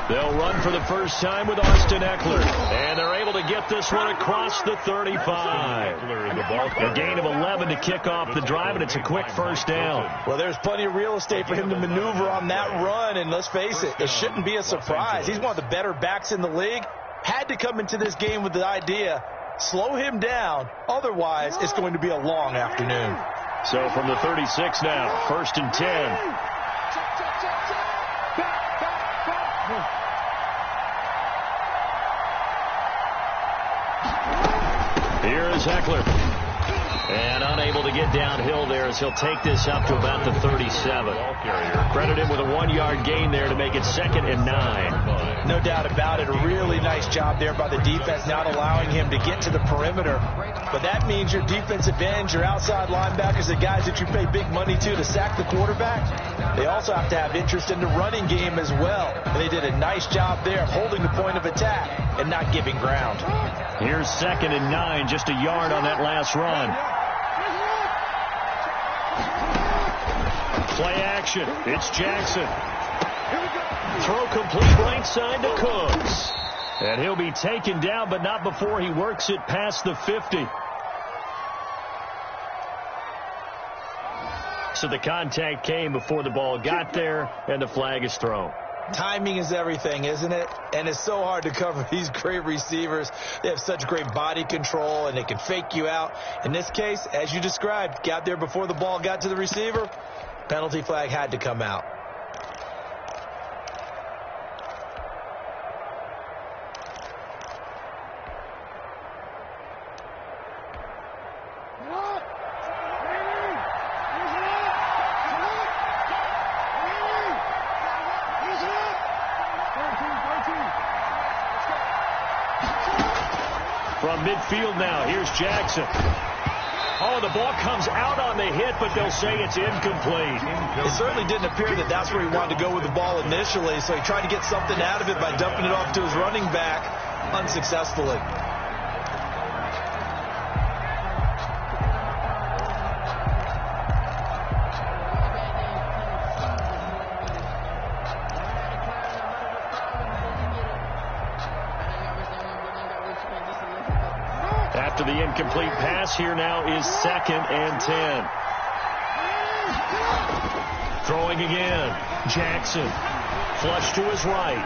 They'll run for the first time with Austin Eckler. And they're able to get this one across the 35. A gain of 11 to kick off the drive, and it's a quick first down. Well, there's plenty of real estate for him to maneuver on that run, and let's face it, it shouldn't be a surprise. He's one of the better backs in the league. Had to come into this game with the idea, slow him down, otherwise it's going to be a long afternoon. So from the 36 now, 1st and 10. Here's Eckler. And unable to get downhill there as he'll take this up to about the 37. Credit him with a 1-yard gain there to make it 2nd and 9. No doubt about it. A really nice job there by the defense, not allowing him to get to the perimeter. But that means your defensive ends, your outside linebackers, the guys that you pay big money to sack the quarterback, they also have to have interest in the running game as well. And they did a nice job there of holding the point of attack and not giving ground. Here's 2nd and 9, just a yard on that last run. Play action. It's Jackson. Throw complete right side to Cooks. And he'll be taken down, but not before he works it past the 50. So the contact came before the ball got there, and the flag is thrown. Timing is everything, isn't it? And it's so hard to cover these great receivers. They have such great body control, and they can fake you out. In this case, as you described, got there before the ball got to the receiver. Penalty flag had to come out. From midfield now, here's Jackson. Oh, the ball comes out on the hit, but they'll say it's incomplete. It certainly didn't appear that that's where he wanted to go with the ball initially, so he tried to get something out of it by dumping it off to his running back unsuccessfully. After the incomplete pass, here now is 2nd and 10. Throwing again. Jackson. Flush to his right.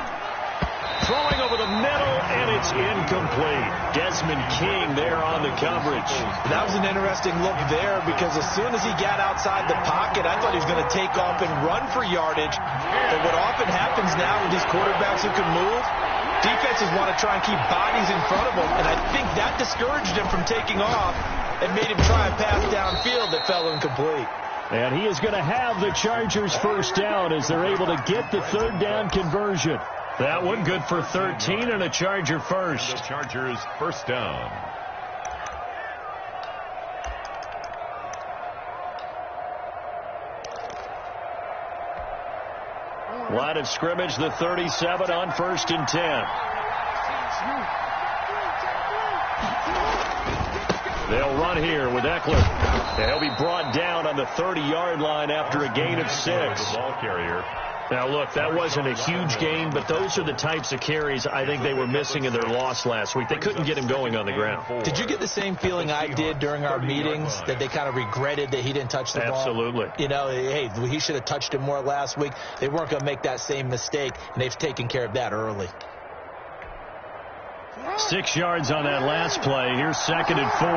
Throwing over the middle, and it's incomplete. Desmond King there on the coverage. That was an interesting look there because as soon as he got outside the pocket, I thought he was going to take off and run for yardage. But what often happens now with these quarterbacks who can move, defenses want to try and keep bodies in front of them, and I think that discouraged him from taking off and made him try a pass downfield that fell incomplete. And he is going to have the Chargers first down as they're able to get the 3rd down conversion. That one good for 13 and a Charger first. The Chargers first down. Line of scrimmage, the 37 on 1st and 10. They'll run here with Eckler. And he'll be brought down on the 30-yard line after a gain of 6. The ball carrier. Now, look, that wasn't a huge gain, but those are the types of carries I think they were missing in their loss last week. They couldn't get him going on the ground. Did you get the same feeling I did during our meetings, that they kind of regretted that he didn't touch the ball? Absolutely. You know, hey, he should have touched him more last week. They weren't going to make that same mistake, and they've taken care of that early. 6 yards on that last play. Here's 2nd and 4.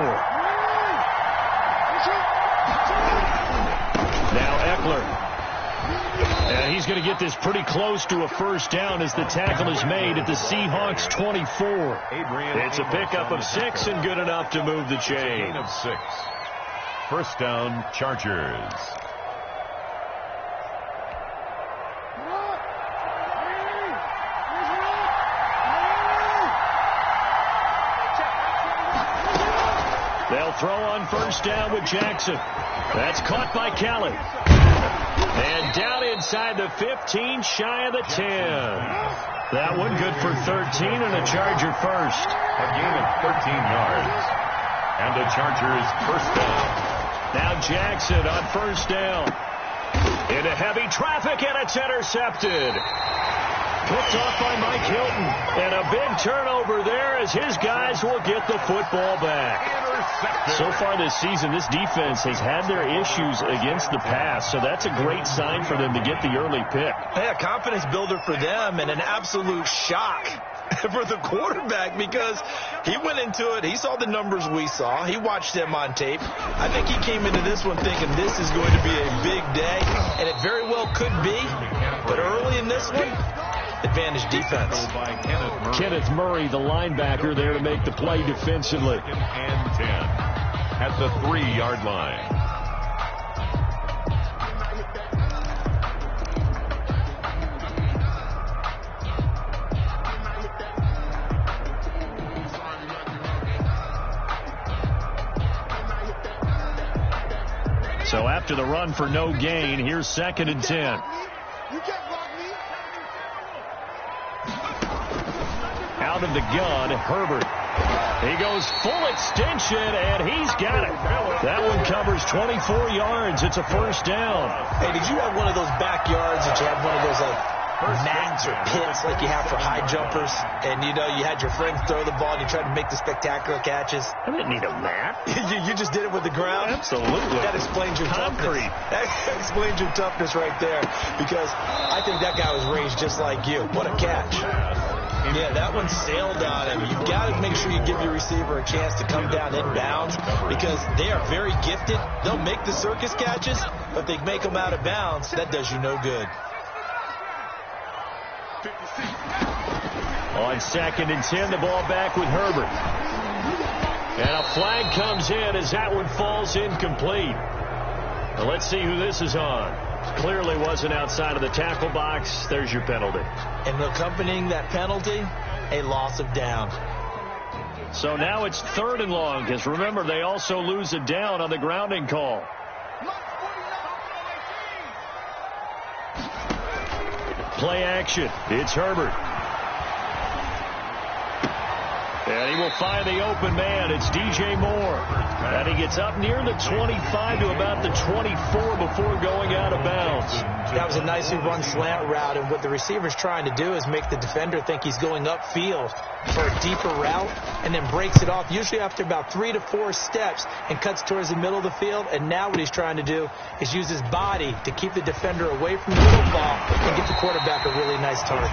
Now Eckler. And he's going to get this pretty close to a first down as the tackle is made at the Seahawks 24. It's a pickup of 6 and good enough to move the chain. Of 6. First down, Chargers. They'll throw on first down with Jackson. That's caught by Kelly. And down inside the 15, shy of the 10. That one good for 13 and a Charger first. A gain of 13 yards. And the Chargers first down. Now Jackson on first down. Into heavy traffic, and it's intercepted. Picked off by Mike Hilton. And a big turnover there as his guys will get the football back. So far this season, this defense has had their issues against the pass, so that's a great sign for them to get the early pick. Yeah, confidence builder for them and an absolute shock for the quarterback because he went into it. He saw the numbers we saw. He watched them on tape. I think he came into this one thinking this is going to be a big day, and it very well could be. But early in this one, advantage defense. Kenneth Murray, the linebacker, there to make the play defensively. And 10 at the 3-yard line. So after the run for no gain, here's 2nd and 10. Out of the gun, Herbert. He goes full extension, and he's got it. That one covers 24 yards. It's a first down. Hey, did you have one of those backyards that you have one of those mats or pits like you have for high jumpers? And, you know, you had your friend throw the ball and you tried to make the spectacular catches? I didn't need a mat. you just did it with the ground? Absolutely. That explains your toughness. That explains your toughness right there because I think that guy was raised just like you. What a catch. Yeah, that one sailed on him. You've got to make sure you give your receiver a chance to come down inbounds because they are very gifted. They'll make the circus catches, but they make them out of bounds. That does you no good. On 2nd and 10, the ball back with Herbert. And a flag comes in as that one falls incomplete. Well, let's see who this is on. Clearly wasn't outside of the tackle box. There's your penalty. And accompanying that penalty, a loss of down. So now it's 3rd and long because, remember, they also lose a down on the grounding call. Play action. It's Herbert. And he will find the open man. It's DJ Moore. And he gets up near the 25 to about the 24 before going out of bounds. That was a nicely run slant route, and what the receiver's trying to do is make the defender think he's going upfield for a deeper route and then breaks it off, usually after about 3 to 4 steps, and cuts towards the middle of the field. And now what he's trying to do is use his body to keep the defender away from the football and get the quarterback a really nice target.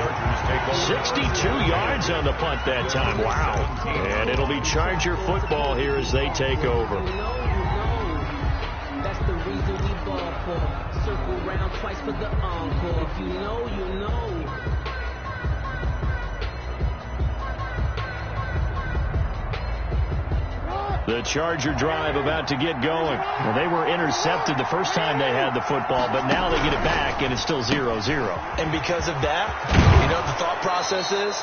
62 yards on the punt that time. Wow. And it'll be Charger football here as they take over. That's the reason we ball for. Circle round twice for the encore. If you know, you know. The Charger drive about to get going. Well, they were intercepted the first time they had the football, but now they get it back, and it's still 0-0. And because of that, you know what the thought process is?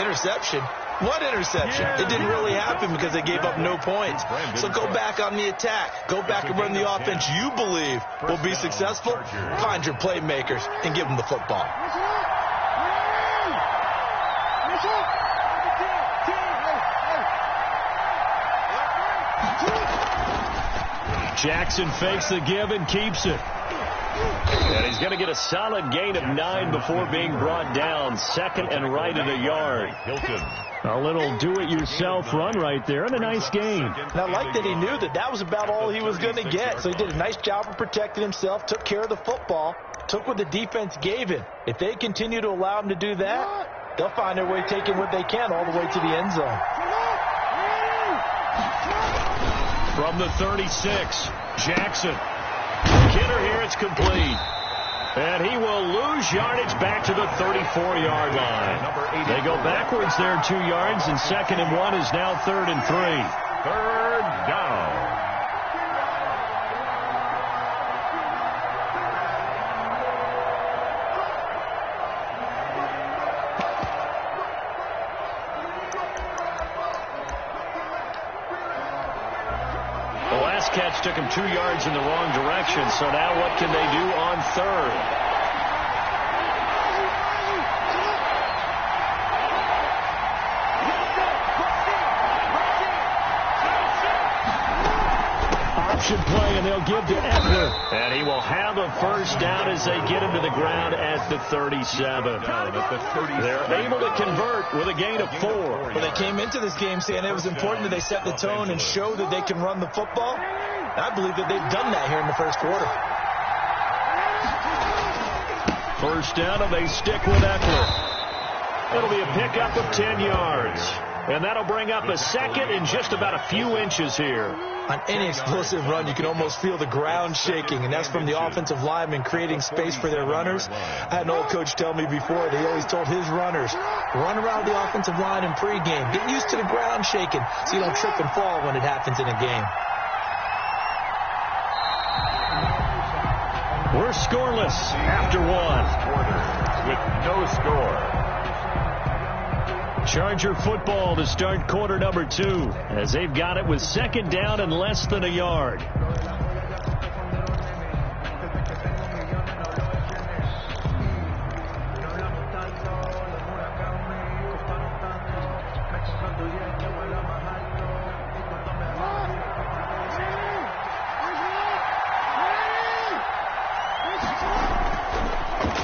Interception. What interception? It didn't really happen because they gave up no points. So go back on the attack. Go back and run the offense you believe will be successful. Find your playmakers and give them the football. Jackson fakes the give and keeps it. And he's going to get a solid gain of 9 before being brought down. 2nd and right of the yard. Hilton. A little do-it-yourself run right there and a nice gain. And I like that he knew that that was about all he was going to get. So he did a nice job of protecting himself, took care of the football, took what the defense gave him. If they continue to allow him to do that, they'll find their way taking what they can all the way to the end zone. From the 36, Jackson. Kidder here, it's complete. And he will lose yardage back to the 34-yard line. They go backwards there 2 yards, and 2nd and 1 is now 3rd and 3. 3rd down. Catch took him 2 yards in the wrong direction, so now what can they do on 3rd? Option play, and they'll they'll give to Eckler. And he will have a first down as they get him to the ground at the 37. They're able to convert with a gain of 4. Well, they came into this game saying it was important that they set the tone and show that they can run the football. I believe that they've done that here in the first quarter. First down, and they stick with Eckler. It'll be a pickup of 10 yards. And that'll bring up a second in just about a few inches here. On any explosive run, you can almost feel the ground shaking, and that's from the offensive linemen creating space for their runners. I had an old coach tell me before, he always told his runners, run around the offensive line in pregame. Get used to the ground shaking so you don't trip and fall when it happens in a game. We're scoreless after one. With no score. Charger football to start quarter number 2 as they've got it with second down and less than a yard.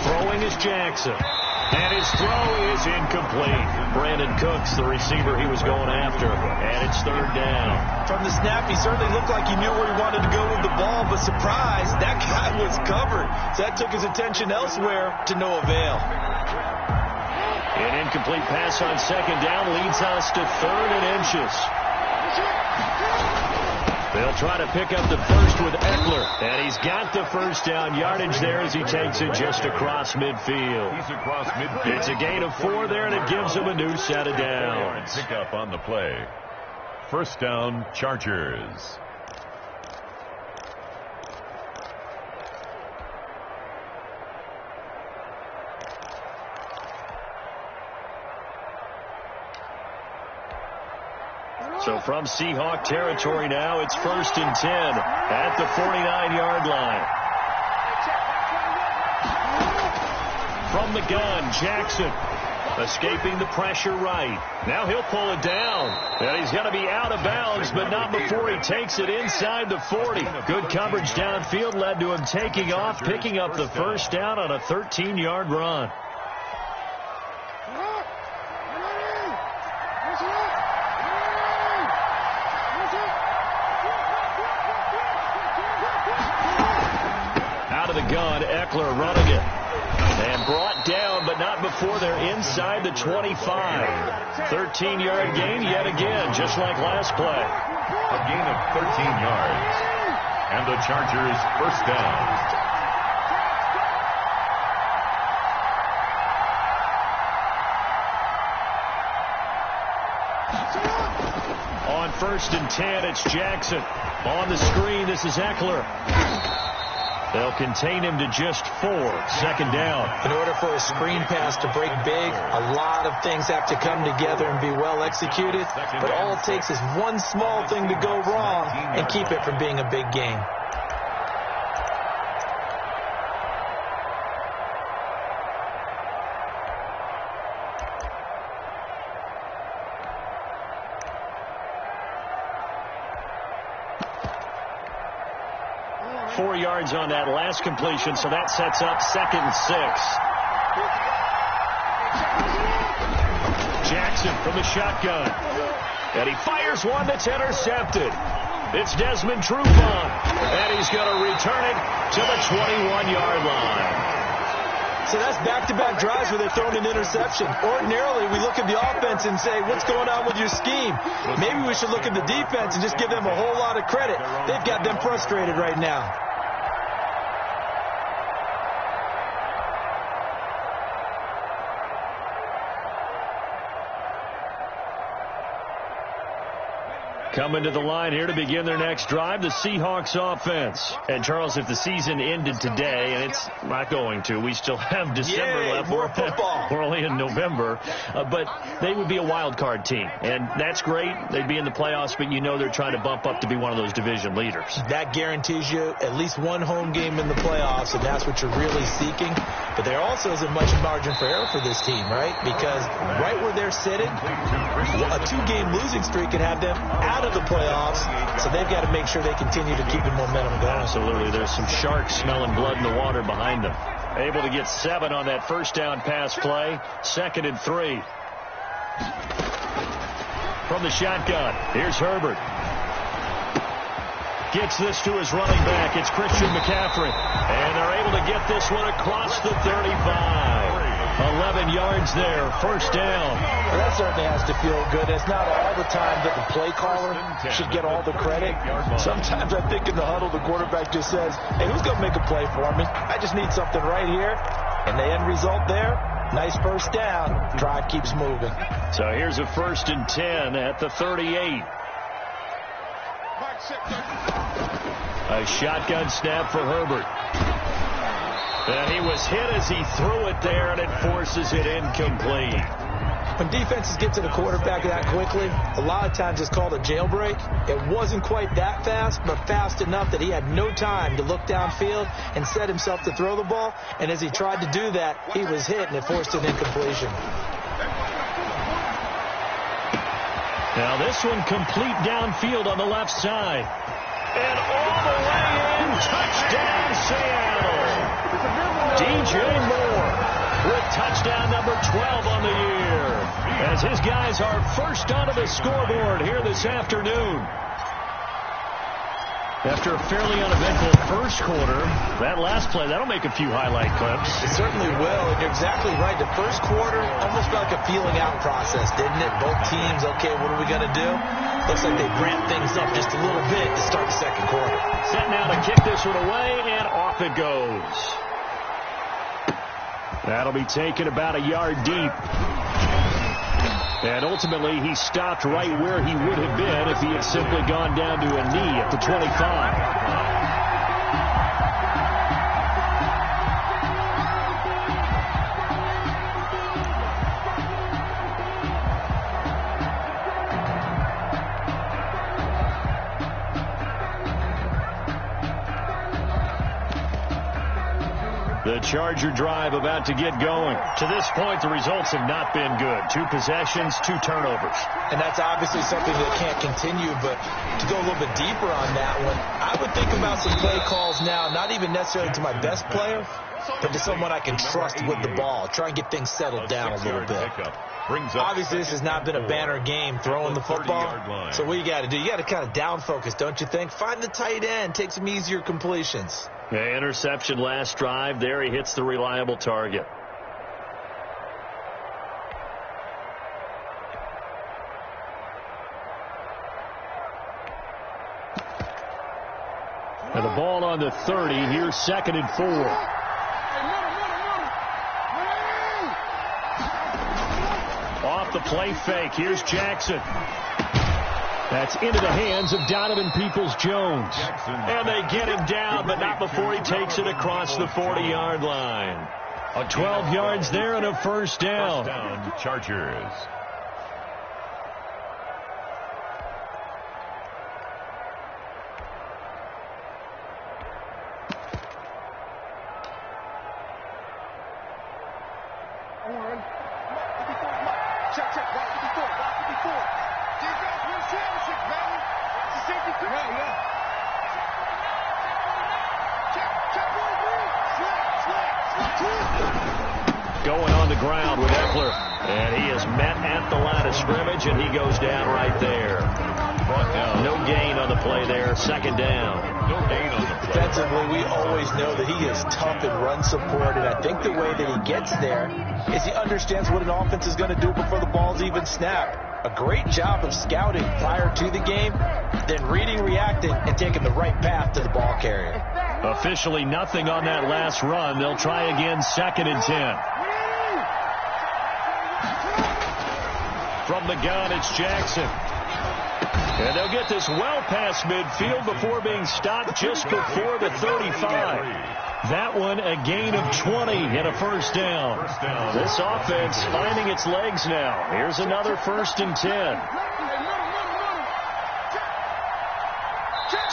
Throwing is Jackson. And his throw is incomplete. Brandon Cooks, the receiver he was going after. And it's third down. From the snap, he certainly looked like he knew where he wanted to go with the ball, but surprise, that guy was covered. So that took his attention elsewhere to no avail. An incomplete pass on second down leads us to third and inches. They'll try to pick up the first with Eckler. And he's got the first down yardage there as he takes it just across midfield. He's across midfield. It's a gain of 4 there, and it gives him a new set of downs. Pick up on the play. First down, Chargers. So from Seahawk territory now, it's first and 10 at the 49-yard line. From the gun, Jackson escaping the pressure right. Now he'll pull it down. And he's going to be out of bounds, but not before he takes it inside the 40. Good coverage downfield led to him taking off, picking up the first down on a 13-yard run. The gun, Eckler running it. And brought down, but not before they're inside the 25. 13-yard gain yet again, just like last play. A gain of 13 yards. And the Chargers first down. On first and 10, it's Jackson. On the screen, this is Eckler. They'll contain him to just 4. Second down. In order for a screen pass to break big, a lot of things have to come together and be well executed. But all it takes is one small thing to go wrong and keep it from being a big game. On that last completion, so that sets up second and 6. Jackson from the shotgun, and he fires one that's intercepted. It's Desmond Trufant, and he's going to return it to the 21-yard line. So that's back-to-back drives where they're throwing an interception. Ordinarily, we look at the offense and say, what's going on with your scheme? Maybe we should look at the defense and just give them a whole lot of credit. They've got them frustrated right now. Coming to the line here to begin their next drive, the Seahawks offense. And, Charles, if the season ended today, and it's not going to, we still have December left. More football. We're only in November. But they would be a wild card team. And that's great. They'd be in the playoffs, but you know they're trying to bump up to be one of those division leaders. That guarantees you at least one home game in the playoffs, and that's what you're really seeking. But there also isn't much margin for error for this team, right? Because right where they're sitting, a 2-game losing streak could have them out out of the playoffs, so they've got to make sure they continue to keep the momentum going. Absolutely. There's some sharks smelling blood in the water behind them. Able to get 7 on that first down pass play. 2nd and 3. From the shotgun, here's Herbert. Gets this to his running back. It's Christian McCaffrey. And they're able to get this one across the 35. 11 yards there, first down. Well, that certainly has to feel good. It's not all the time that the play caller should get all the credit. Sometimes I think in the huddle, the quarterback just says, hey, who's going to make a play for me? I just need something right here. And the end result there, nice first down. Drive keeps moving. So here's a 1st and 10 at the 38. A shotgun snap for Herbert. And he was hit as he threw it there, and it forces it incomplete. When defenses get to the quarterback that quickly, a lot of times it's called a jailbreak. It wasn't quite that fast, but fast enough that he had no time to look downfield and set himself to throw the ball. And as he tried to do that, he was hit, and it forced an incompletion. Now this one complete downfield on the left side. And all the way in, touchdown Seattle. DJ Moore with touchdown number 12 on the year. As his guys are first onto the scoreboard here this afternoon. After a fairly uneventful first quarter, that last play, that'll make a few highlight clips. It certainly will, and you're exactly right. The first quarter almost felt like a feeling out process, didn't it? Both teams, okay, what are we going to do? Looks like they ramped things up just a little bit to start the second quarter. Set now to kick this one away, and off it goes. That'll be taken about a yard deep. And ultimately, he stopped right where he would have been if he had simply gone down to a knee at the 25. The Charger drive about to get going. To this point, the results have not been good. 2 possessions, 2 turnovers. And that's obviously something that can't continue, but to go a little bit deeper on that one, I would think about some play calls now, not even necessarily to my best player, but to someone I can trust with the ball. Try and get things settled down a little bit. Obviously, this has not been a banner game throwing the football. So what you got to do, you got to kind of down focus, don't you think? Find the tight end, take some easier completions. Yeah, interception last drive. There he hits the reliable target. And the ball on the 30. Here's 2nd and 4. Off the play fake. Here's Jackson. That's into the hands of Donovan Peoples-Jones. And they get him down, but not before he takes it across the 40-yard line. 12 yards there and a first down. First down, Chargers. Going on the ground with Eckler. And he is met at the line of scrimmage, and he goes down right there. No gain on the play there. 2nd down. No gain on the play. Defensively, we always know that he is tough in run support, and I think the way that he gets there is he understands what an offense is going to do before the ball's even snapped. A great job of scouting prior to the game, then reading, reacting, and taking the right path to the ball carrier. Officially nothing on that last run. They'll try again, 2nd and 10. From the gun, it's Jackson. And they'll get this well past midfield before being stopped just before the 35. That one a gain of 20 and a first down. This offense finding its legs now. Here's another 1st and 10.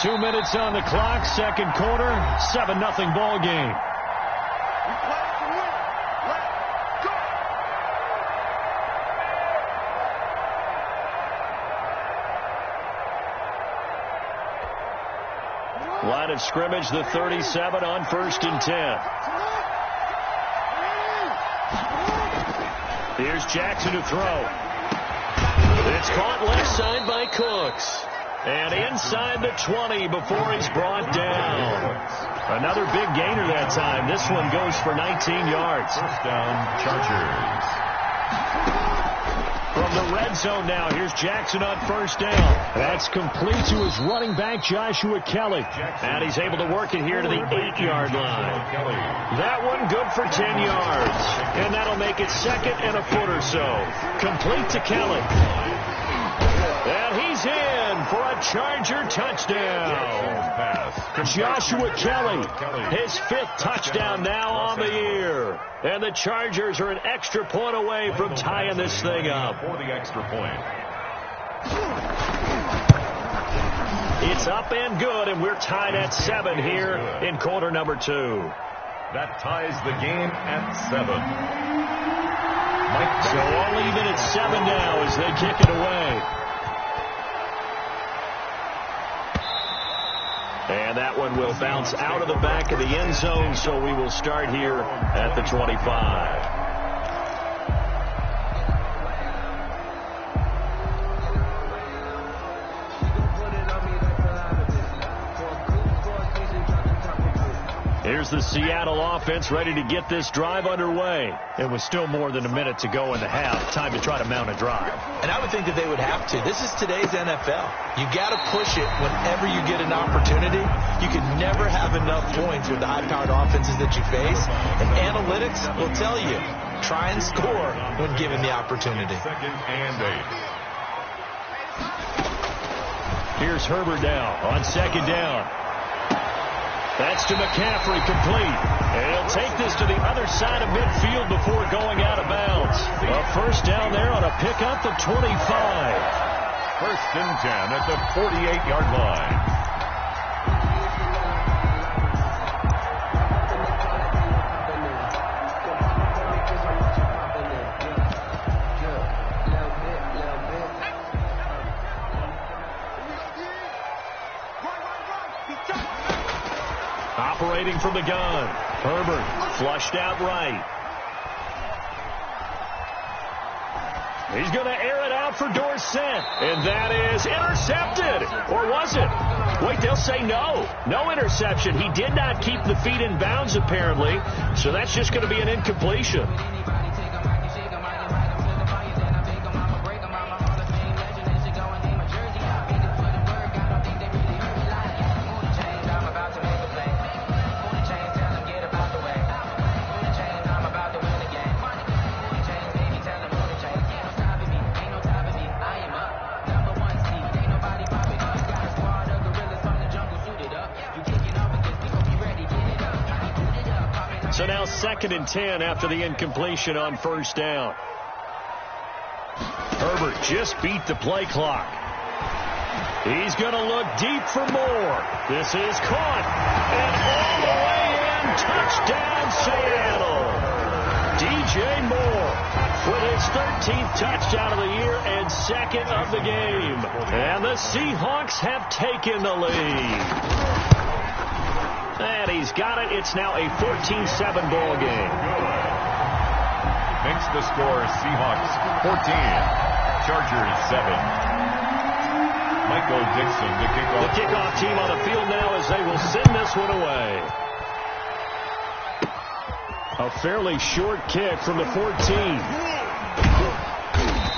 2 minutes on the clock, second quarter, 7-0 ball game. Line of scrimmage, the 37 on 1st and 10. Here's Jackson to throw. It's caught left side by Cooks. And inside the 20 before he's brought down. Another big gainer that time. This one goes for 19 yards. First down, Chargers. From the red zone now, here's Jackson on 1st down. That's complete to his running back, Joshua Kelly. And he's able to work it here to the 8-yard line. That one good for 10 yards. And that'll make it 2nd and a foot or so. Complete to Kelly. And he's in for a Charger touchdown. Joshua Kelly, his 5th touchdown now on the year. And the Chargers are an extra point away from tying this thing up. For the extra point. It's up and good, and we're tied at 7 here in quarter number 2. That ties the game at 7. So all even at 7 now as they kick it away. And that one will bounce out of the back of the end zone, so we will start here at the 25. Here's the Seattle offense ready to get this drive underway. It was still more than a minute to go in the half. Time to try to mount a drive. And I would think that they would have to. This is today's NFL. You got to push it whenever you get an opportunity. You can never have enough points with the high-powered offenses that you face. And analytics will tell you, try and score when given the opportunity. 2nd and 8. Here's Herbert now on 2nd down. That's to McCaffrey, complete. And he'll take this to the other side of midfield before going out of bounds. A 1st down there on a pickup of 25. 1st and 10 at the 48-yard line. Operating from the gun. Herbert flushed out right. He's going to air it out for Dorsett. And that is intercepted. Or was it? Wait, they'll say no. No interception. He did not keep the feet in bounds, apparently. So that's just going to be an incompletion. So now 2nd and 10 after the incompletion on 1st down. Herbert just beat the play clock. He's going to look deep for more. This is caught. And all the way in. Touchdown, Seattle. DJ Moore with his 13th touchdown of the year and 2nd of the game. And the Seahawks have taken the lead. And he's got it. It's now a 14-7 ball game. Makes the score Seahawks 14, Chargers 7. Michael Dixon, the kickoff. The kickoff team on the field now as they will send this one away. A fairly short kick from the 14.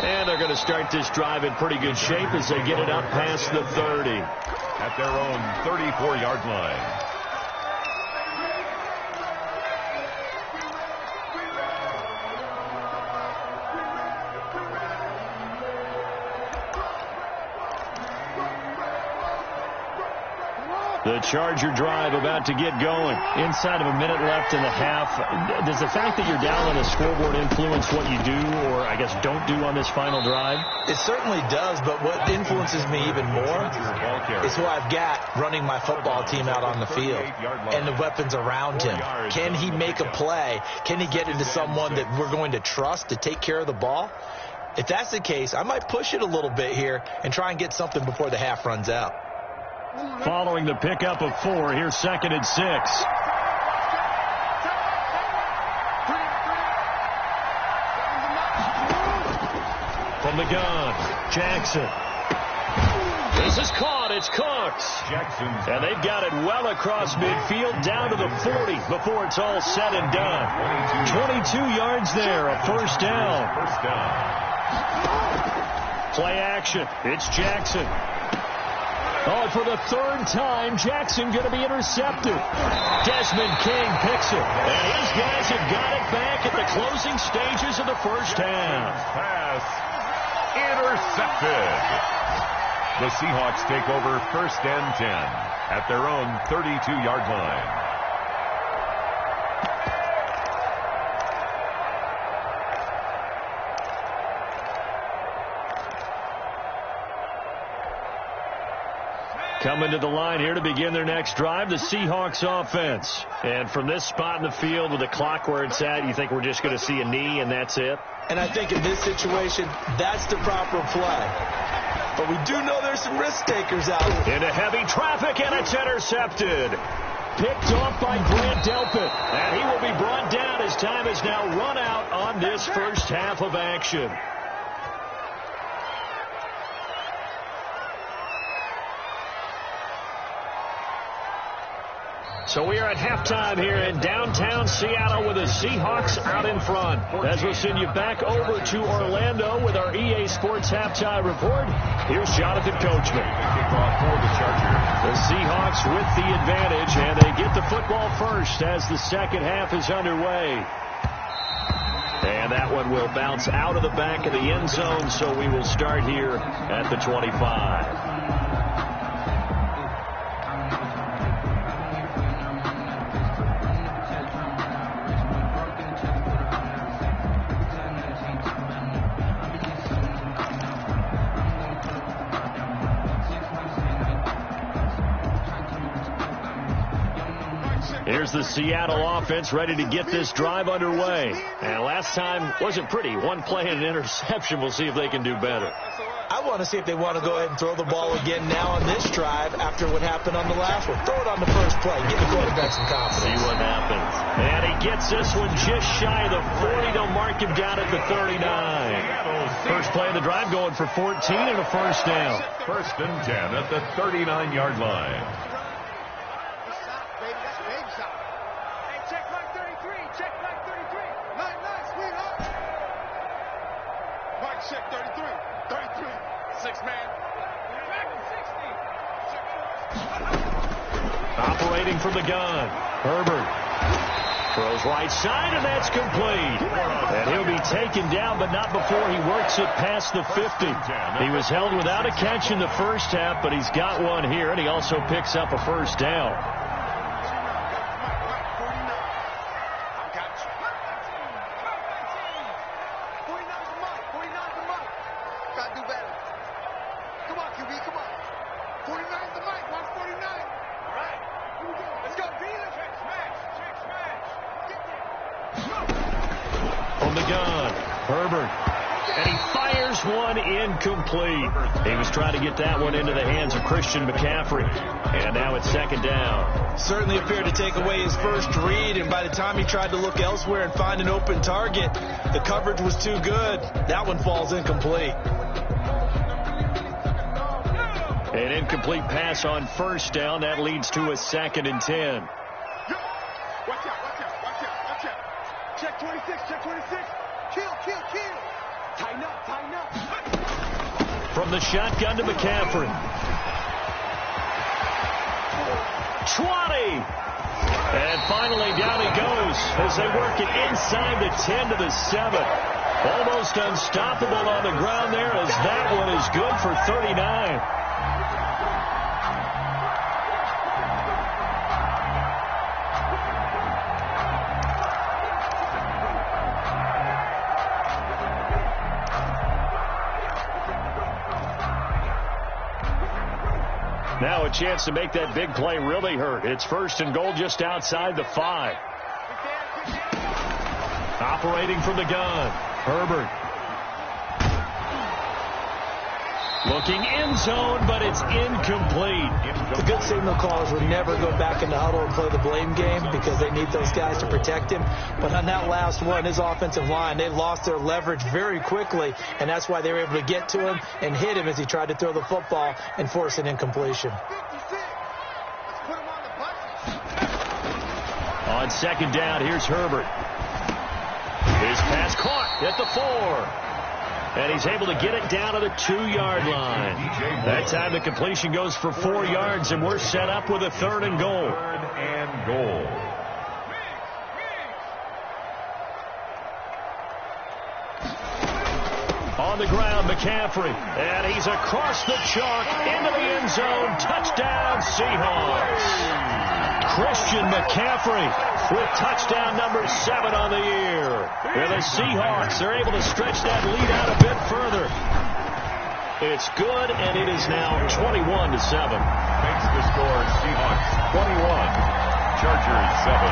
And they're going to start this drive in pretty good shape as they get it up past the 30. At their own 34-yard line. The Charger drive about to get going. Inside of a minute left in the half. Does the fact that you're down on the scoreboard influence what you do, or I guess don't do on this final drive? It certainly does, but what influences me even more is who I've got running my football team out on the field and the weapons around him. Can he make a play? Can he get into someone that we're going to trust to take care of the ball? If that's the case, I might push it a little bit here and try and get something before the half runs out. Following the pickup of 4, here's 2nd and 6. From the gun, Jackson. This is caught. It's Cooks. And they've got it well across midfield down to the 40 before it's all said and done. 22 yards there, a first down. Play action. It's Jackson. Oh, for the 3rd time, Jackson going to be intercepted. Desmond King picks it. And his guys have got it back at the closing stages of the first half. Pass intercepted. The Seahawks take over 1st and 10 at their own 32-yard line. Coming to the line here to begin their next drive, the Seahawks offense. And from this spot in the field with the clock where it's at, you think we're just going to see a knee and that's it? And I think in this situation, that's the proper play. But we do know there's some risk takers out. Into heavy traffic, and it's intercepted. Picked off by Grant Delpit. And he will be brought down as time is now run out on this first half of action. So we are at halftime here in downtown Seattle with the Seahawks out in front. As we'll send you back over to Orlando with our EA Sports Halftime Report, here's Jonathan Coachman. Kickoff for the Chargers. The Seahawks with the advantage, and they get the football first as the second half is underway. And that one will bounce out of the back of the end zone, so we will start here at the 25. Here's the Seattle offense ready to get this drive underway. And last time wasn't pretty. One play and an interception. We'll see if they can do better. I want to see if they want to go ahead and throw the ball again now on this drive after what happened on the last one. Throw it on the first play. Give the quarterback some confidence. See what happens. And he gets this one just shy of the 40. They'll mark him down at the 39. First play of the drive going for 14 and a first down. 1st and 10 at the 39-yard line. Check 33, 6-man. Operating from the gun, Herbert throws right side, and that's complete. And he'll be taken down, but not before he works it past the 50. He was held without a catch in the first half, but he's got one here, and he also picks up a first down. Incomplete. He was trying to get that one into the hands of Christian McCaffrey. And now it's 2nd down. Certainly appeared to take away his first read, and by the time he tried to look elsewhere and find an open target, the coverage was too good. That one falls incomplete. An incomplete pass on first down. That leads to a 2nd and 10. Watch out. Check 26. Kill. Tighten up. From the shotgun to McCaffrey. 20. And finally down he goes as they work it inside the 10 to the 7. Almost unstoppable on the ground there as that one is good for 39. Now a chance to make that big play really hurt. It's 1st and goal just outside the 5. Operating from the gun, Herbert. Looking end zone, but it's incomplete. The good signal callers would never go back in the huddle and play the blame game because they need those guys to protect him. But on that last one, his offensive line, they lost their leverage very quickly, and that's why they were able to get to him and hit him as he tried to throw the football and force an incompletion. On second down, here's Herbert. His pass caught at the 4. And he's able to get it down to the 2-yard line. That time the completion goes for 4 yards, and we're set up with a 3rd and goal. 3rd and goal. On the ground, McCaffrey. And he's across the chalk into the end zone. Touchdown, Seahawks. Christian McCaffrey with touchdown number 7 on the year. And the Seahawks are able to stretch that lead out a bit further. It's good, and it is now 21-7. Makes the score Seahawks 21, Chargers 7.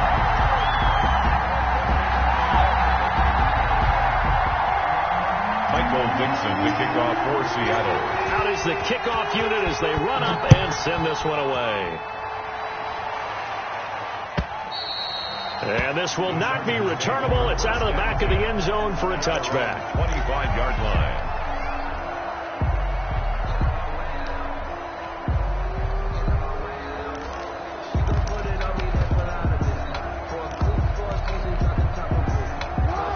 Michael Dixon, the kickoff for Seattle. Out is the kickoff unit as they run up and send this one away. And this will not be returnable. It's out of the back of the end zone for a touchback. 25-yard line.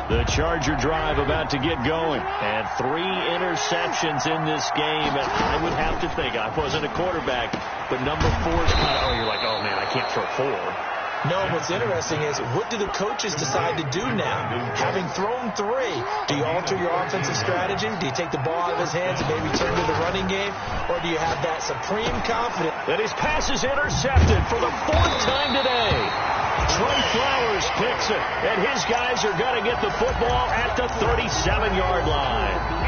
The Charger drive about to get going. And 3 interceptions in this game. And I would have to think, I wasn't a quarterback, but number 4 is kind of, you're like, oh, man, I can't throw 4. No, what's interesting is, what do the coaches decide to do now? Having thrown 3, do you alter your offensive strategy? Do you take the ball out of his hands and maybe turn to the running game? Or do you have that supreme confidence? And his pass is intercepted for the 4th time today. Trey Flowers picks it, and his guys are going to get the football at the 37-yard line.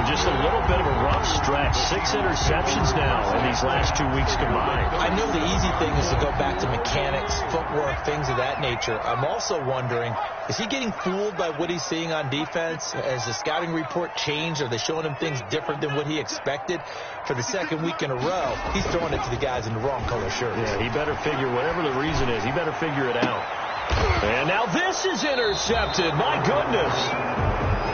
Just a little bit of a rough stretch. 6 interceptions now in these last 2 weeks combined. I know the easy thing is to go back to mechanics, footwork, things of that nature. I'm also wondering, is he getting fooled by what he's seeing on defense? Has the scouting report changed? Are they showing him things different than what he expected? For the 2nd week in a row, he's throwing it to the guys in the wrong color shirts. Yeah, he better figure, whatever the reason is, he better figure it out. And now this is intercepted. My goodness.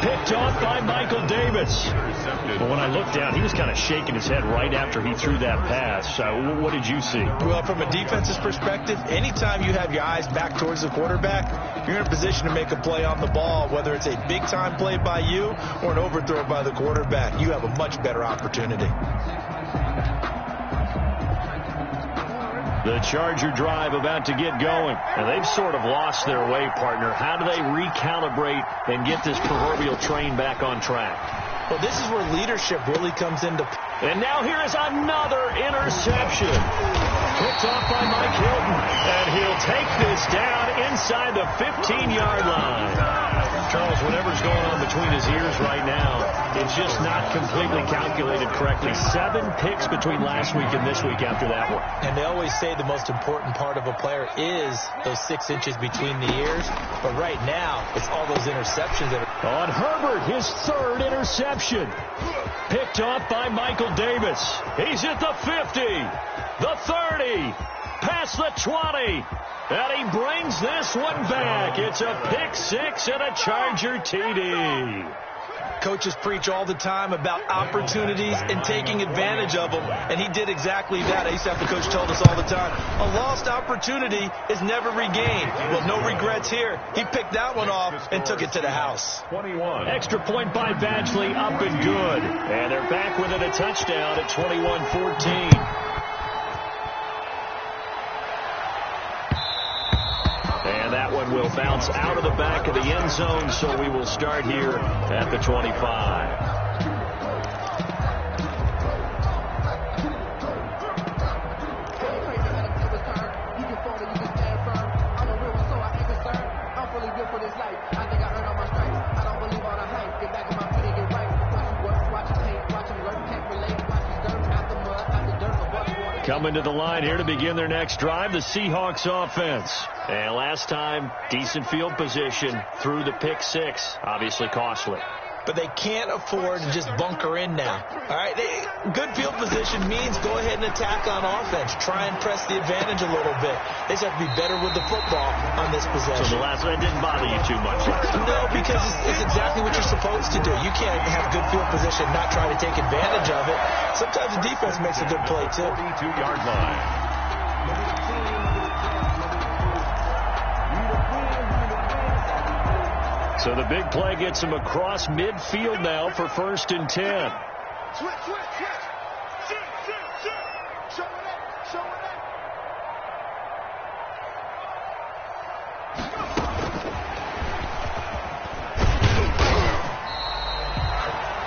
Picked off by Michael Davis. But when I looked down, he was kind of shaking his head right after he threw that pass. What did you see? Well, from a defense's perspective, anytime you have your eyes back towards the quarterback, you're in a position to make a play on the ball, whether it's a big-time play by you or an overthrow by the quarterback. You have a much better opportunity. The Charger drive about to get going. And they've sort of lost their way, partner. How do they recalibrate and get this proverbial train back on track? Well, this is where leadership really comes into play. And now here is another interception. Picked off by Mike Hilton. And he'll take this down inside the 15-yard line. Charles, whatever's going on between his ears right now, it's just not completely calculated correctly. 7 picks between last week and this week after that one. And they always say the most important part of a player is those 6 inches between the ears. But right now, it's all those interceptions that are... On Herbert, his 3rd interception. Picked off by Michael Davis. He's at the 50, the 30, past the 20. And he brings this one back. It's a pick 6 and a Charger TD. Coaches preach all the time about opportunities and taking advantage of them, and he did exactly that. I used to have the coach told us all the time, a lost opportunity is never regained. Well, no regrets here. He picked that one off and took it to the house. 21. Extra point by Badgley, up and good. And they're back within a touchdown at 21-14. And that one will bounce out of the back of the end zone, so we will start here at the 25. Coming to the line here to begin their next drive, the Seahawks offense. And last time, decent field position through the pick 6, obviously costly. but they can't afford to just bunker in now. All right, good field position means go ahead and attack on offense. Try and press the advantage a little bit. They just have to be better with the football on this possession. So the last one didn't bother you too much? No, because it's exactly what you're supposed to do. You can't have good field position and not try to take advantage of it. Sometimes the defense makes a good play, too. 42-yard line. So the big play gets him across midfield now for 1st and 10. Switch. Show it up.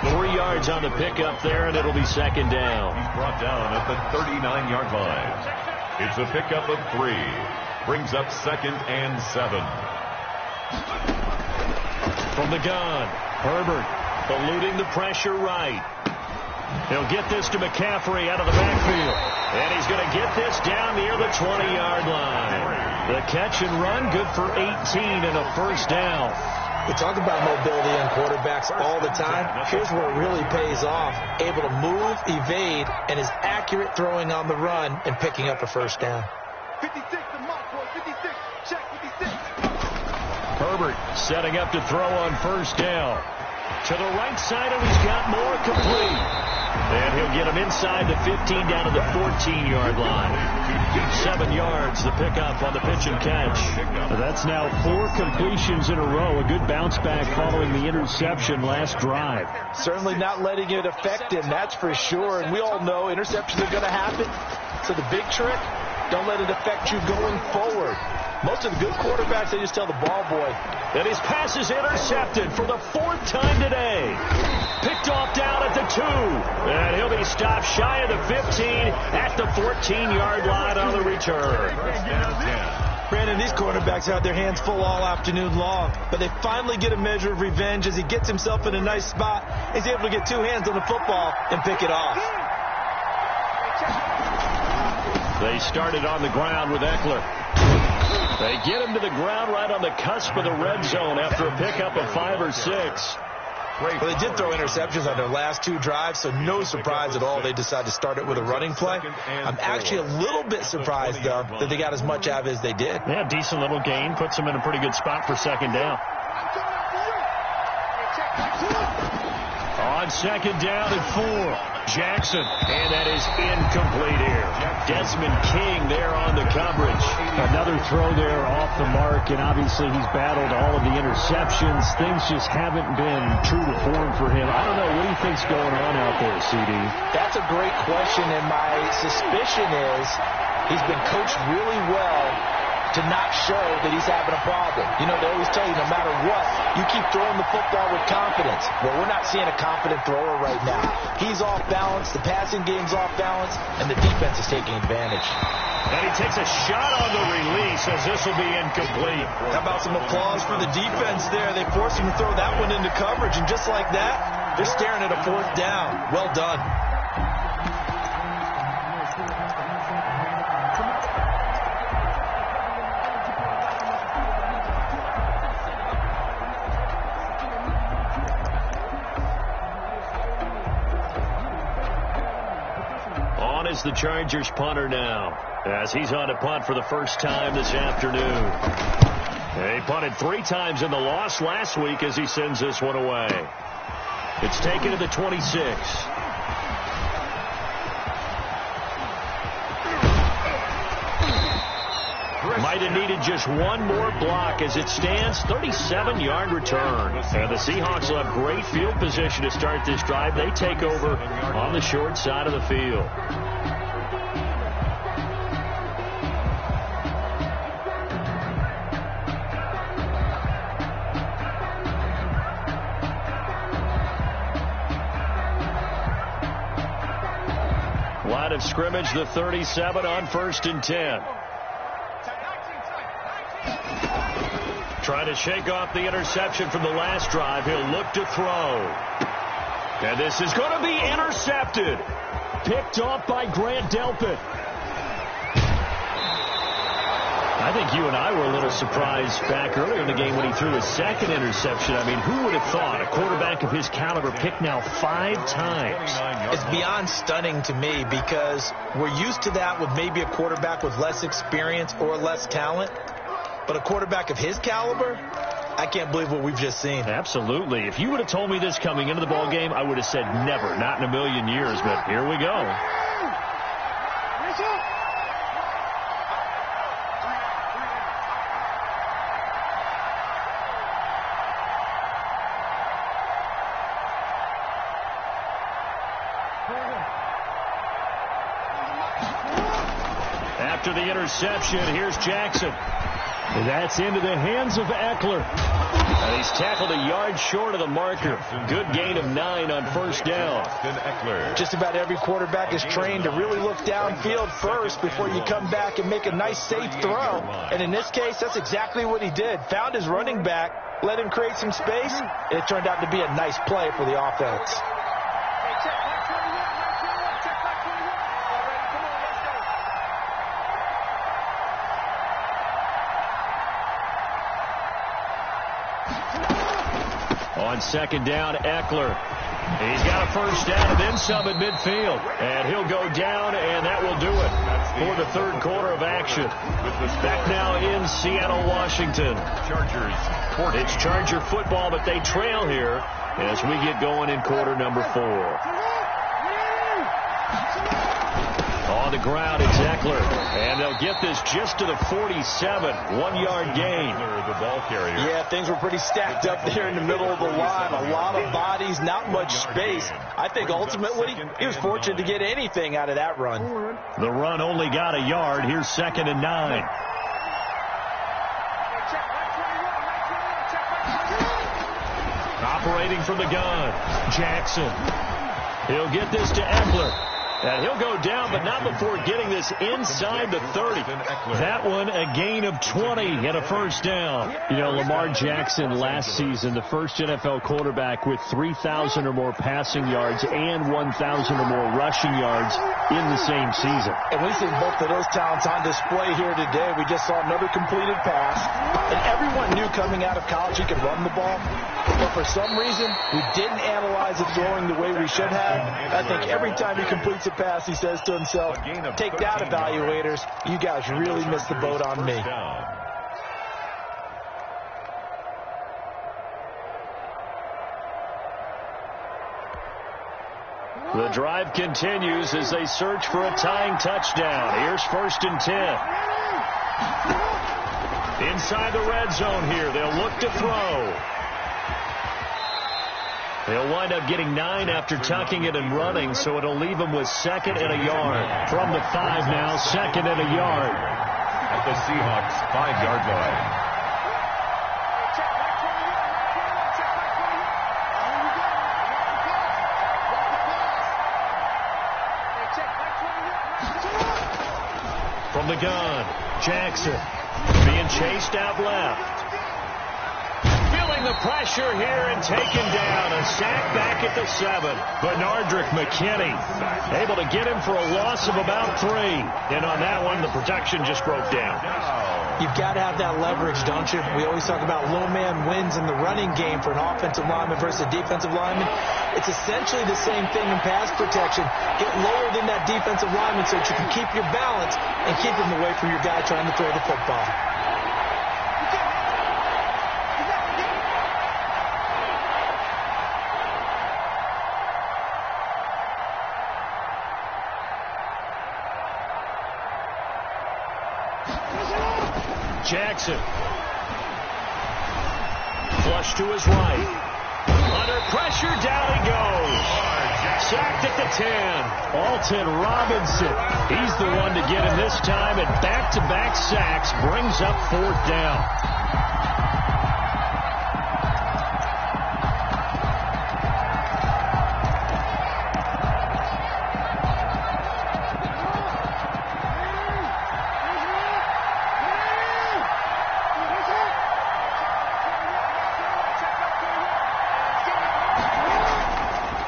3 yards on the pickup there, and it'll be 2nd down. He's brought down at the 39-yard line. It's a pickup of 3. Brings up 2nd and 7. From the gun, Herbert eluding the pressure right. He'll get this to McCaffrey out of the backfield. And he's going to get this down near the 20-yard line. The catch and run, good for 18 and a 1st down. We talk about mobility on quarterbacks all the time. Here's where it really pays off. Able to move, evade, and is accurate throwing on the run and picking up a 1st down. 56, the mark, boy. 56. Check 56. Herbert setting up to throw on 1st down. To the right side, and he's got more complete. And he'll get him inside the 15 down to the 14-yard line. 7 yards, the pickup on the pitch and catch. That's now 4 completions in a row. A good bounce back following the interception last drive. Certainly not letting it affect him, that's for sure. And we all know interceptions are going to happen. So the big trick, don't let it affect you going forward. Most of the good quarterbacks, they just tell the ball boy. And his pass is intercepted for the 4th time today. Picked off down at the 2. And he'll be stopped shy of the 15 at the 14-yard line on the return. Brandon, these quarterbacks have their hands full all afternoon long. But they finally get a measure of revenge as he gets himself in a nice spot. He's able to get 2 hands on the football and pick it off. They started on the ground with Eckler. They get him to the ground right on the cusp of the red zone after a pickup of 5 or 6. Well, they did throw interceptions on their last 2 drives, so no surprise at all they decided to start it with a running play. I'm actually a little bit surprised, though, that they got as much out of it as they did. Yeah, decent little gain. Puts them in a pretty good spot for 2nd down. On 2nd down and 4. Jackson, and that is incomplete here. Desmond King there on the coverage. Another throw there off the mark, and obviously he's battled all of the interceptions. Things just haven't been true to form for him. I don't know. What do you think's going on out there, CD? That's a great question, and my suspicion is he's been coached really well to not show that he's having a problem. You know, they always tell you no matter what, you keep throwing the football with confidence. Well, we're not seeing a confident thrower right now. He's off balance, the passing game's off balance, and the defense is taking advantage. And he takes a shot on the release as this will be incomplete. How about some applause for the defense there? They forced him to throw that one into coverage, and just like that, they're staring at a 4th down. Well done. Is the Chargers punter now, as he's on to punt for the 1st time this afternoon. He punted 3 times in the loss last week as he sends this one away. It's taken to the 26. Might have needed just one more block as it stands. 37-yard return. And the Seahawks will have great field position to start this drive. They take over on the short side of the field. Line of scrimmage, the 37 on 1st and 10. Trying to shake off the interception from the last drive. He'll look to throw. And this is going to be intercepted. Picked off by Grant Delpit. I think you and I were a little surprised back earlier in the game when he threw his second interception. I mean, who would have thought a quarterback of his caliber picked now 5 times? It's beyond stunning to me because we're used to that with maybe a quarterback with less experience or less talent. But a quarterback of his caliber, I can't believe what we've just seen. Absolutely. If you would have told me this coming into the ball game, I would have said never, not in a million years. But here we go. After the interception, here's Jackson. That's into the hands of Eckler. And he's tackled a yard short of the marker. Good gain of 9 on first down. Just about every quarterback is trained to really look downfield first before you come back and make a nice, safe throw. And in this case, that's exactly what he did. Found his running back, let him create some space, and it turned out to be a nice play for the offense. On second down, Eckler. He's got a first down and then some at midfield. And he'll go down, and that will do it for the third quarter of action. Back now in Seattle, Washington. It's Charger football, but they trail here as we get going in quarter number 4. On the ground, it's Eckler. And they'll get this just to the 47. 1-yard gain. The ball carrier. Yeah, things were pretty stacked up there in the middle of the line. A lot of bodies, not much space. I think ultimately he was fortunate to get anything out of that run. The run only got a yard. Here's 2nd and 9. Operating from the gun, Jackson. He'll get this to Eckler. And he'll go down, but not before getting this inside the 30. That one, a gain of 20 and a first down. You know, Lamar Jackson last season, the first NFL quarterback with 3,000 or more passing yards and 1,000 or more rushing yards in the same season. And we've seen both of those talents on display here today. We just saw another completed pass. And everyone knew coming out of college he could run the ball. But for some reason, we didn't analyze it throwing the way we should have. I think every time he completes a pass, he says to himself, take that, evaluators. You guys really missed the boat on me. The drive continues as they search for a tying touchdown. Here's 1st and 10. Inside the red zone here. They'll look to throw. They'll wind up getting 9 after tucking it and running, so it'll leave them with 2nd and a yard. From the 5 now, 2nd and a yard. At the Seahawks' 5-yard line. From the gun, Jackson being chased out left. Feeling the pressure here and taken down. A sack back at the 7. Bernardrick McKinney able to get him for a loss of about 3. And on that one, the protection just broke down. You've got to have that leverage, don't you? We always talk about low man wins in the running game for an offensive lineman versus a defensive lineman. It's essentially the same thing in pass protection. Get lower than that defensive lineman so that you can keep your balance and keep him away from your guy trying to throw the football. Jackson. Flush to his right. Under pressure, down he goes. Sacked at the 10. Alton Robinson. He's the one to get him this time, and back-to-back sacks brings up 4th down.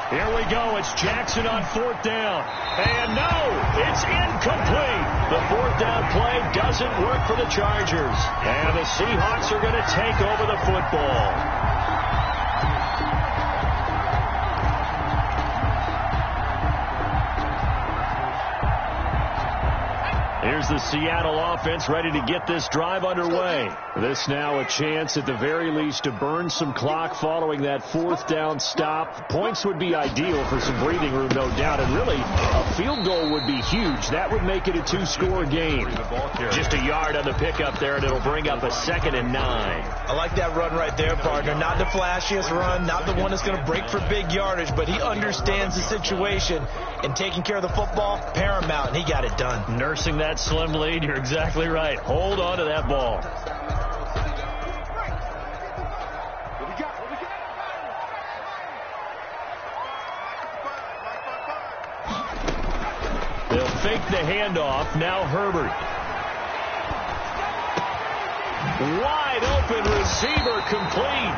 Here we go. It's Jackson on 4th down. And no, it's incomplete. The 4th down play doesn't work for the Chargers. And the Seahawks are going to take over the football. Here's the Seattle offense ready to get this drive underway. This now a chance at the very least to burn some clock following that 4th down stop. Points would be ideal for some breathing room, no doubt. And really, a field goal would be huge. That would make it a 2-score game. Just a yard on the pickup there, and it'll bring up a 2nd and 9. I like that run right there, partner. Not the flashiest run, not the one that's going to break for big yardage, but he understands the situation, and taking care of the football, paramount, and he got it done. Nursing that slim lead, you're exactly right. Hold on to that ball. They'll fake the handoff. Now Herbert. Wide open receiver complete.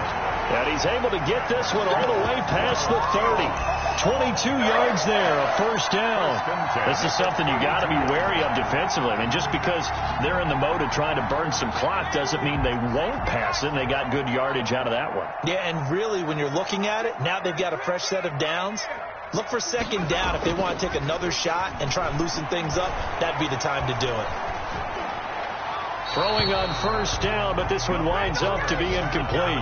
And he's able to get this one all the way past the 30. 22 yards there, a 1st down. This is something you got to be wary of defensively. I mean, just because they're in the mode of trying to burn some clock doesn't mean they won't pass it. And they got good yardage out of that one. Yeah, and really, when you're looking at it, now they've got a fresh set of downs. Look for 2nd down. If they want to take another shot and try and loosen things up, that'd be the time to do it. Throwing on 1st down, but this one winds up to be incomplete.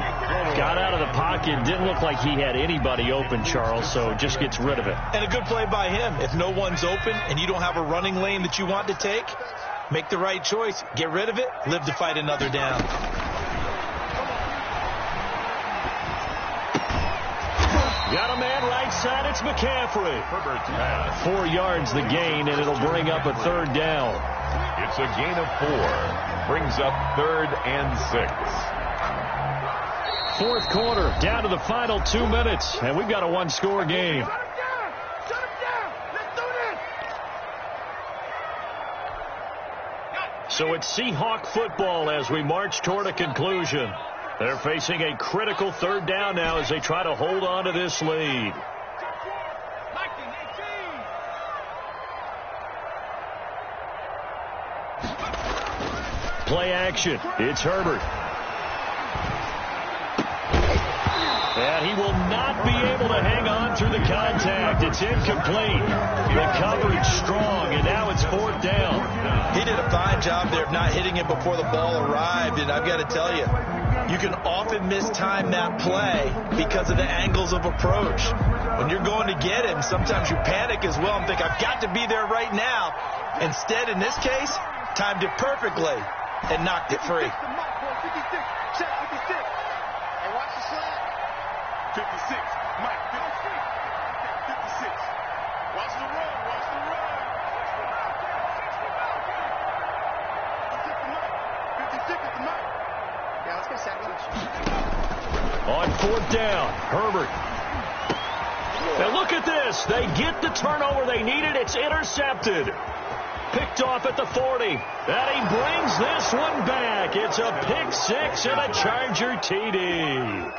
Got out of the pocket. Didn't look like he had anybody open, Charles, so just gets rid of it. And a good play by him. If no one's open and you don't have a running lane that you want to take, make the right choice. Get rid of it. Live to fight another down. Got a man right side. It's McCaffrey. 4 yards the gain, and it'll bring up a 3rd down. It's a gain of 4. Brings up 3rd and 6. 4th quarter, down to the final 2 minutes, and we've got a 1-score game. Shut him down. Let's do this. So it's Seahawk football as we march toward a conclusion. They're facing a critical 3rd down now as they try to hold on to this lead. Play action. It's Herbert. And he will not be able to hang on through the contact. It's incomplete. The coverage strong, and now it's 4th down. He did a fine job there of not hitting it before the ball arrived, and I've got to tell you, you can often mistime that play because of the angles of approach. When you're going to get him, sometimes you panic as well and think, I've got to be there right now. Instead, in this case, timed it perfectly and knocked it free. 56, check 56. Hey, watch the slant. 56, Mike, 56. Watch the run, watch the run. 56 at the mic. Yeah, let's get set. On 4th down, Herbert. Now look at this. They get the turnover they needed. It's intercepted. Picked off at the 40. And he brings this one back. It's a pick 6 and a Charger TD.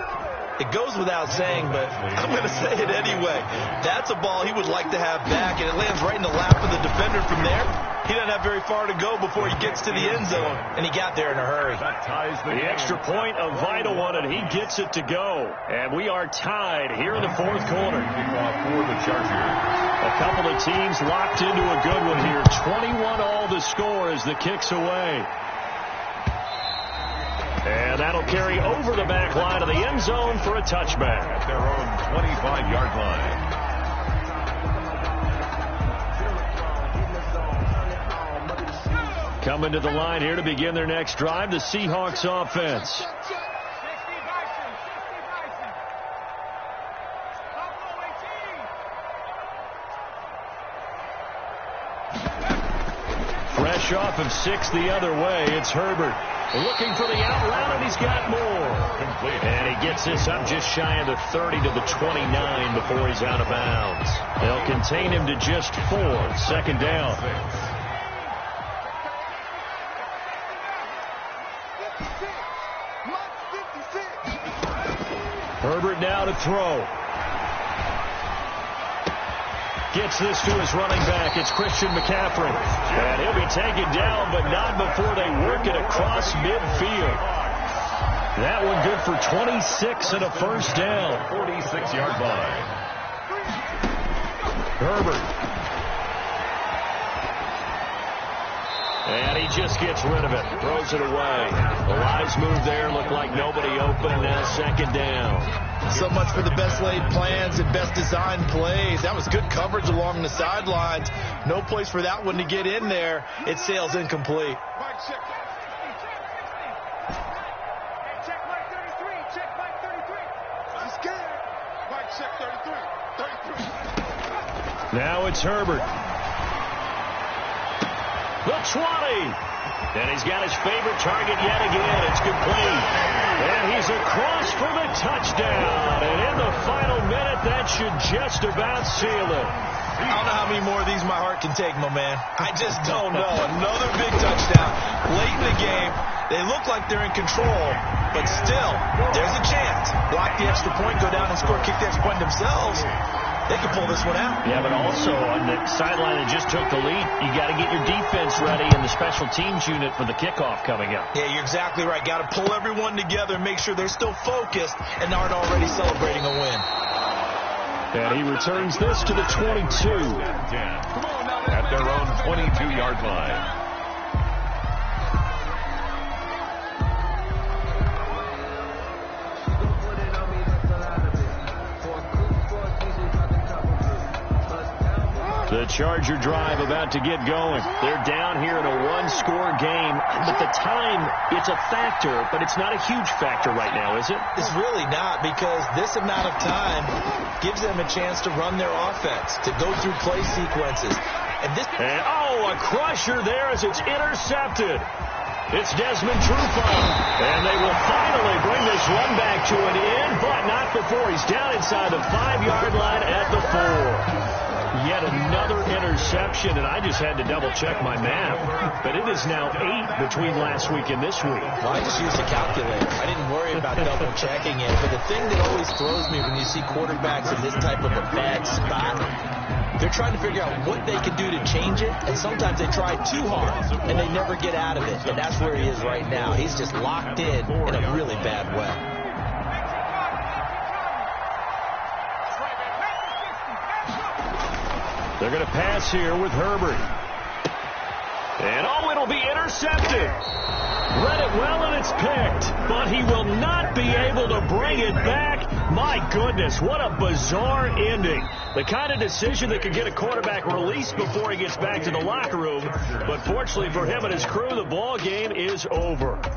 It goes without saying, but I'm going to say it anyway. That's a ball he would like to have back, and it lands right in the lap of the defender from there. He doesn't have very far to go before he gets to the end zone, and he got there in a hurry. That ties the extra point, a vital one, and he gets it to go. And we are tied here in the 4th quarter. Kickoff for the Chargers. A couple of teams locked into a good one here. 21-all the score as the kick's away. And that'll carry over the back line of the end zone for a touchback. At their own 25-yard line. Coming to the line here to begin their next drive, the Seahawks offense. Fresh off of 6 the other way, it's Herbert. Looking for the out route, and he's got more. And he gets this up just shy of the 30 to the 29 before he's out of bounds. They'll contain him to just 4. 2nd down. Herbert now to throw. Gets this to his running back. It's Christian McCaffrey. And he'll be taken down, but not before they work it across midfield. That one good for 26 and a first down. 46-yard line. Herbert. And he just gets rid of it. Throws it away. The wise move there. Looked like nobody open. Now second down. So much for the best laid plans and best designed plays. That was good coverage along the sidelines. No place for that one to get in there. It sails incomplete. Mike, check. Check Mike 33. Check Mike 33. I'm scared. Mike, check 33. 33. Now it's Herbert. The 20. And he's got his favorite target yet again. It's complete. And he's across for the touchdown. And in the final minute, that should just about seal it. I don't know how many more of these my heart can take, my man. I just don't know. Another big touchdown. Late in the game, they look like they're in control, but still, there's a chance. Block the extra point, go down and score, kick the extra point themselves. They can pull this one out. Yeah, but also on the sideline that just took the lead, you got to get your defense ready and the special teams unit for the kickoff coming up. Yeah, you're exactly right. Got to pull everyone together and make sure they're still focused and aren't already celebrating a win. And he returns this to the 22. At their own 22-yard line. The Charger drive about to get going. They're down here in a one-score game. But the time, it's a factor, but it's not a huge factor right now, is it? It's really not, because this amount of time gives them a chance to run their offense, to go through play sequences. And a crusher there as it's intercepted. It's Desmond Trufant. And they will finally bring this run back to an end, but not before he's down inside the 5-yard line at the 4. Yet another interception, and I just had to double-check my math. But it is now 8 between last week and this week. Well, I just used a calculator. I didn't worry about double-checking it. But the thing that always throws me when you see quarterbacks in this type of a bad spot, they're trying to figure out what they can do to change it, and sometimes they try too hard, and they never get out of it. And that's where he is right now. He's just locked in a really bad way. They're going to pass here with Herbert. And, it'll be intercepted. Read it well, and it's picked. But he will not be able to bring it back. My goodness, what a bizarre ending. The kind of decision that could get a quarterback released before he gets back to the locker room. But fortunately for him and his crew, the ball game is over.